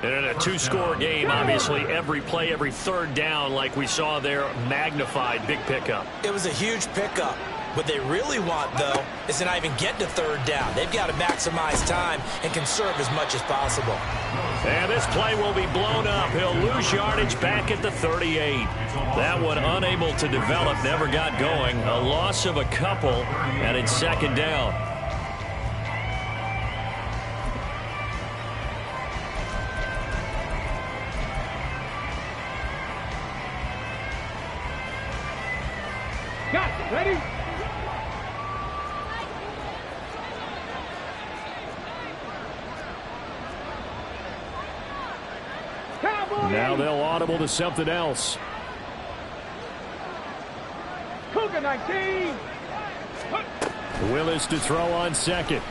And in a 2-score game, obviously, every play, every 3rd down, like we saw there, magnified, big pickup. It was a huge pickup. What they really want, though, is to not even get to third down. They've got to maximize time and conserve as much as possible. And this play will be blown up. He'll lose yardage back at the 38. That one unable to develop, never got going. A loss of a couple, and it's second down. Got it. Ready? Now they'll audible to something else. Cougar 19. Willis to throw on second.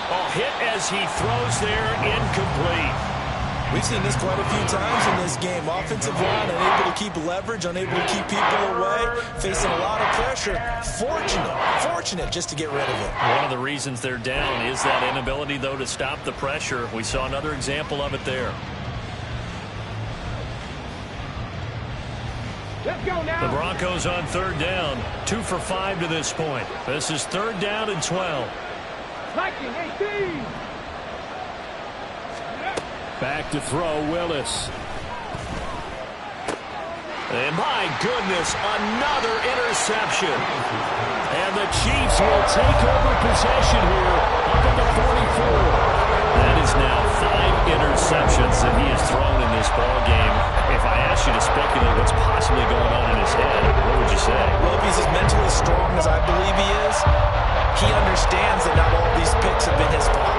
Oh, hit as he throws there, incomplete. We've seen this quite a few times in this game. Offensive line unable to keep leverage, unable to keep people away, facing a lot of pressure. Fortunate just to get rid of it. One of the reasons they're down is that inability, though, to stop the pressure. We saw another example of it there. Let's go now. The Broncos on third down, 2 for 5 to this point. This is third down and 12. Viking 18. Back to throw, Willis. And my goodness, another interception. And the Chiefs will take over possession here up at the 44. That is now 5 interceptions that he has thrown in this ball game. If I asked you to speculate what's possibly going on in his head, what would you say? Well, if he's as mentally strong as I believe he is, he understands that not all these picks have been his fault.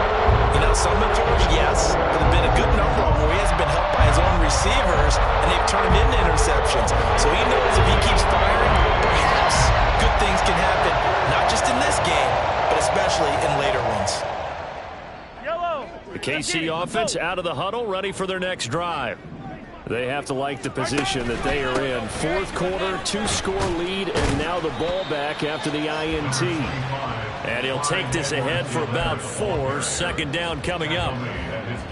You know, some of those, yes, but there have been a good number of them where he hasn't been helped by his own receivers, and they've turned into interceptions. So he knows if he keeps firing, perhaps good things can happen, not just in this game, but especially in later ones. Yellow. The KC offense out of the huddle, ready for their next drive. They have to like the position that they are in. Fourth quarter, 2-score lead, and now the ball back after the INT. And he'll take this ahead for about 4. Second down coming up.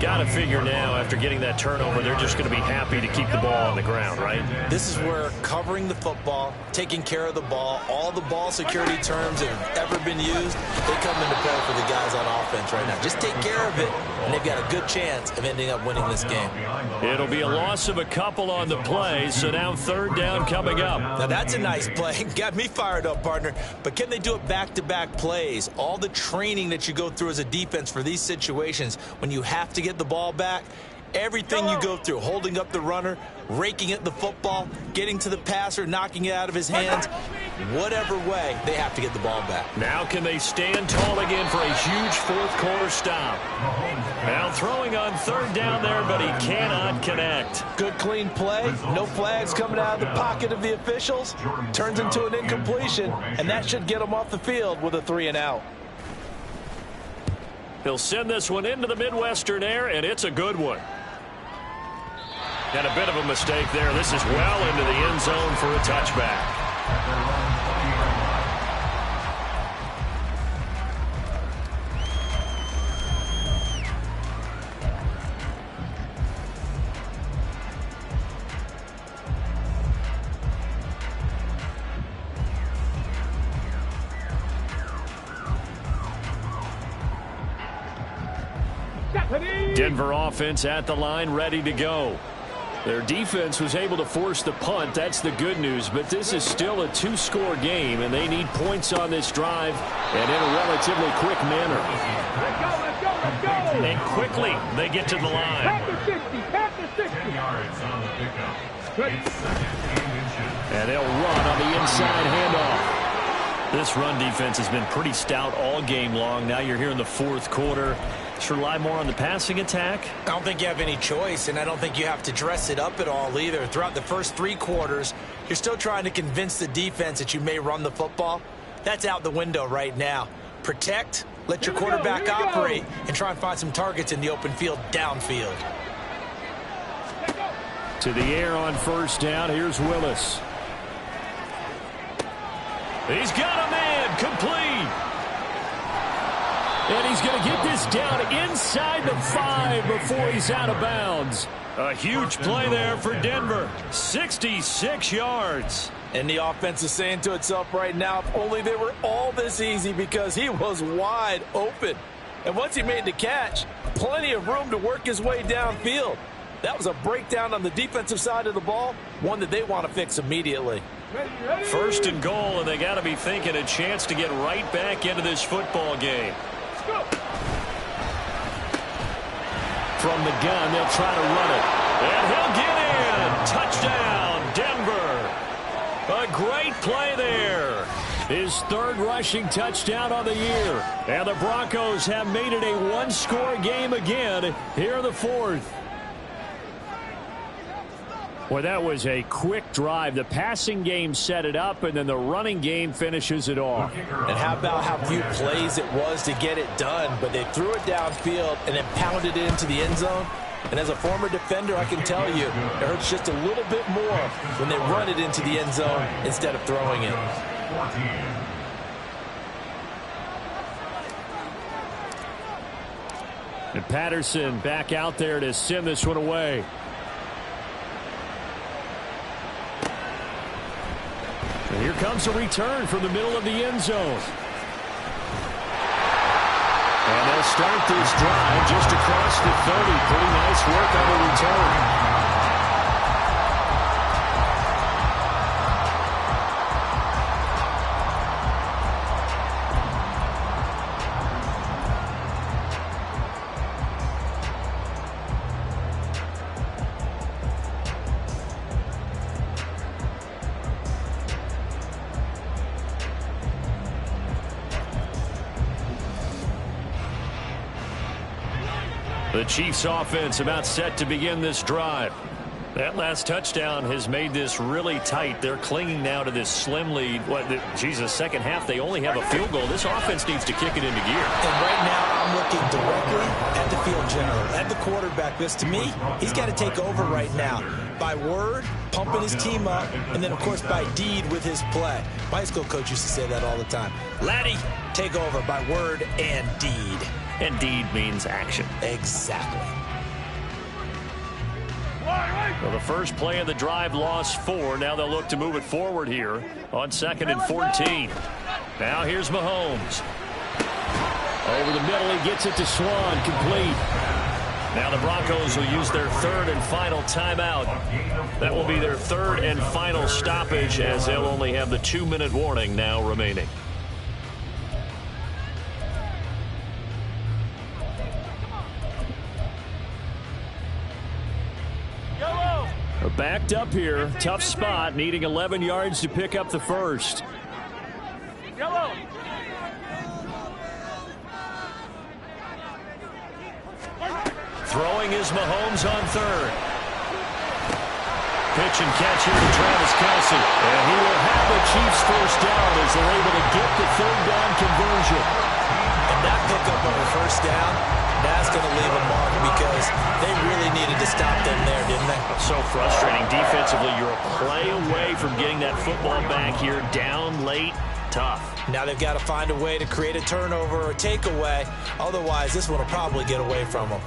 Got to figure now, after getting that turnover, they're just going to be happy to keep the ball on the ground, right? This is where covering the football, taking care of the ball, all the ball security terms that have ever been used, they come into play for the guys on offense right now. Just take care of it, and they've got a good chance of ending up winning this game. It'll be a loss of a couple on the play, so now third down coming up. Now that's a nice play. Got me fired up, partner. But can they do it back-to-back plays? All the training that you go through as a defense for these situations, when you have to get the ball back, everything you go through, holding up the runner, raking at the football, getting to the passer, knocking it out of his hands, whatever way, they have to get the ball back. Now can they stand tall again for a huge fourth quarter stop? Now throwing on third down there, but he cannot connect. Good clean play, no flags coming out of the pocket of the officials, turns into an incompletion, and that should get him off the field with a 3-and-out. He'll send this one into the Midwestern air, and it's a good one. And a bit of a mistake there. This is well into the end zone for a touchback. Denver offense at the line, ready to go. Their defense was able to force the punt. That's the good news. But this is still a 2-score game, and they need points on this drive and in a relatively quick manner. Let's go. And quickly, they get to the line. Pack the 60. Pack the 60. 10 yards on the pickup. It's second and inches. And they'll run on the inside handoff. This run defense has been pretty stout all game long. Now you're here in the fourth quarter. Should rely more on the passing attack? I don't think you have any choice, and I don't think you have to dress it up at all either. Throughout the first 3 quarters, you're still trying to convince the defense that you may run the football. That's out the window right now. Protect, let your quarterback operate, and try and find some targets in the open field downfield. To the air on first down. Here's Willis. He's got a man, complete. And he's going to get this down inside the 5 before he's out of bounds. A huge play there for Denver. 66 yards. And the offense is saying to itself right now, if only they were all this easy, because he was wide open. And once he made the catch, plenty of room to work his way downfield. That was a breakdown on the defensive side of the ball, one that they want to fix immediately. First and goal, and they got to be thinking a chance to get right back into this football game. From the gun, they'll try to run it. And he'll get in. Touchdown, Denver. A great play there. His third rushing touchdown on the year. And the Broncos have made it a one-score game again here in the fourth. Well, that was a quick drive. The passing game set it up, and then the running game finishes it off. And how about how few plays it was to get it done, but they threw it downfield and then pounded it into the end zone. And as a former defender, I can tell you, it hurts just a little bit more when they run it into the end zone instead of throwing it. And Patterson back out there to send this one away. And here comes a return from the middle of the end zone. And they'll start this drive just across the 30. Pretty nice work on the return. The Chiefs offense about set to begin this drive. That last touchdown has made this really tight. They're clinging now to this slim lead. Second half, they only have a field goal. This offense needs to kick it into gear. And right now, I'm looking directly at the field general, at the quarterback. Because to me, he's got to take over right now. By word, pumping his team up, and then, of course, by deed with his play. My high school coach used to say that all the time. Laddie, take over by word and deed. And deed means action. Exactly. Well, the first play of the drive lost 4. Now they'll look to move it forward here on 2nd and 14. Now here's Mahomes. Over the middle, he gets it to Swan, complete. Now the Broncos will use their third and final timeout. That will be their third and final stoppage, as they'll only have the 2-minute warning now remaining. Backed up here. Tough spot. Needing 11 yards to pick up the first. Yellow. Throwing is Mahomes on third. Pitch and catch here to Travis Kelce. And he will have the Chiefs first down as they're able to get the third down conversion. And that pickup of a first down, that's going to leave a mark, because they really needed to stop them there, didn't they? So frustrating. Defensively, you're a play away from getting that football back here. Down late, tough. Now they've got to find a way to create a turnover or takeaway. Otherwise, this one will probably get away from them.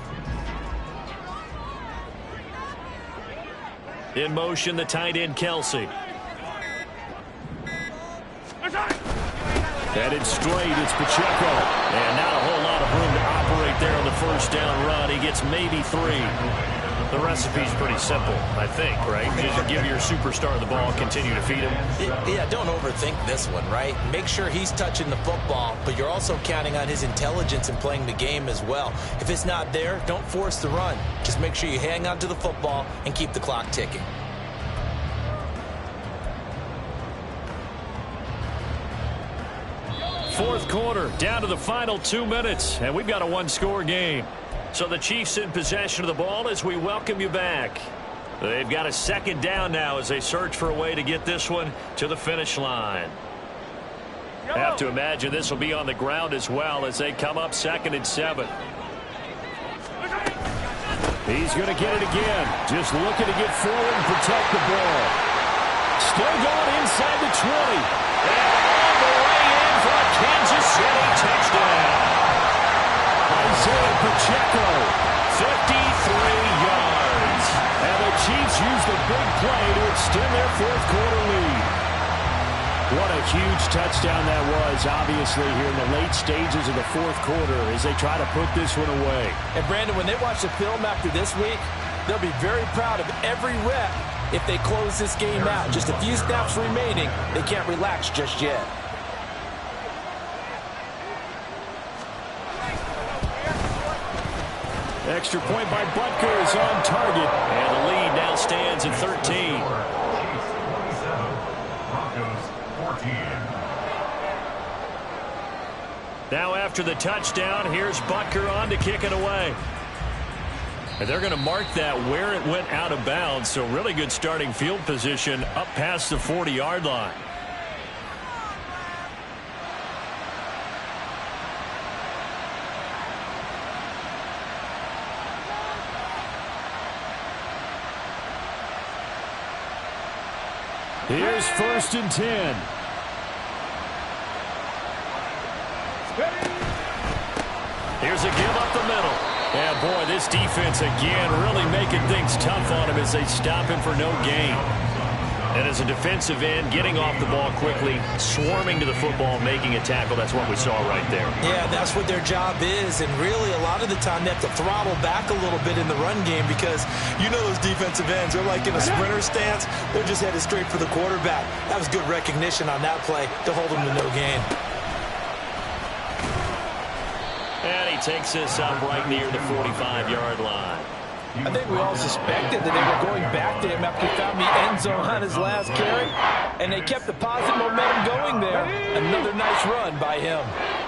In motion, the tight end, Kelce. Headed straight, it's Pacheco. And not a whole lot of room to operate there on the first down run. He gets maybe 3. The recipe's pretty simple, I think, right? Just give your superstar the ball, continue to feed him. Yeah, don't overthink this one, right? Make sure he's touching the football, but you're also counting on his intelligence in playing the game as well. If it's not there, don't force the run. Just make sure you hang on to the football and keep the clock ticking. Fourth quarter, down to the final 2 minutes, and we've got a one-score game. So the Chiefs in possession of the ball as we welcome you back. They've got a second down now as they search for a way to get this one to the finish line. Have to imagine this will be on the ground as well as they come up 2nd and 7. He's going to get it again. Just looking to get forward and protect the ball. Still going inside the 20. And all the way in for a Kansas City touchdown. Isaiah Pacheco, 53 yards. And the Chiefs use the big play to extend their fourth quarter lead. What a huge touchdown that was, obviously, here in the late stages of the fourth quarter as they try to put this one away. And, Brandon, when they watch the film after this week, they'll be very proud of every rep if they close this game out. Just a few snaps remaining. They can't relax just yet. Extra point by Butker is on target. And the lead now stands at 13. Chiefs 27, Broncos 14. Now after the touchdown, here's Butker on to kick it away. And they're going to mark that where it went out of bounds. So really good starting field position up past the 40-yard line. Here's 1st and 10. Here's a give up the middle. Yeah, boy, this defense again really making things tough on him as they stop him for no gain. And as a defensive end, getting off the ball quickly, swarming to the football, making a tackle, that's what we saw right there. Yeah, that's what their job is. And really, a lot of the time, they have to throttle back a little bit in the run game because you know those defensive ends, they're like in a sprinter stance. They're just headed straight for the quarterback. That was good recognition on that play to hold them to no gain. And he takes this up right near the 45-yard line. I think we all suspected that they were going back to him after he found the end zone on his last carry, and they kept the positive momentum going there. Another nice run by him.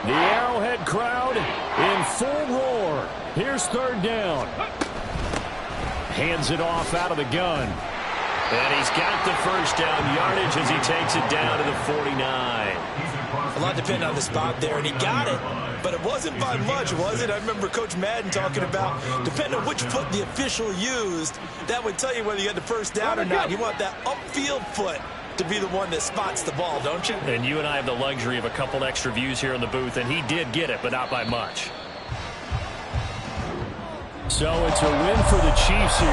The Arrowhead crowd in full roar. Here's 3rd down. Hands it off out of the gun. And he's got the 1st down yardage as he takes it down to the 49. A lot depended on the spot there, and he got it. But it wasn't by much, was it? I remember Coach Madden talking about, depending on which foot the official used, that would tell you whether you had the 1st down or not. You want that upfield foot to be the one that spots the ball, don't you? And you and I have the luxury of a couple extra views here in the booth, and he did get it, but not by much. So it's a win for the Chiefs here.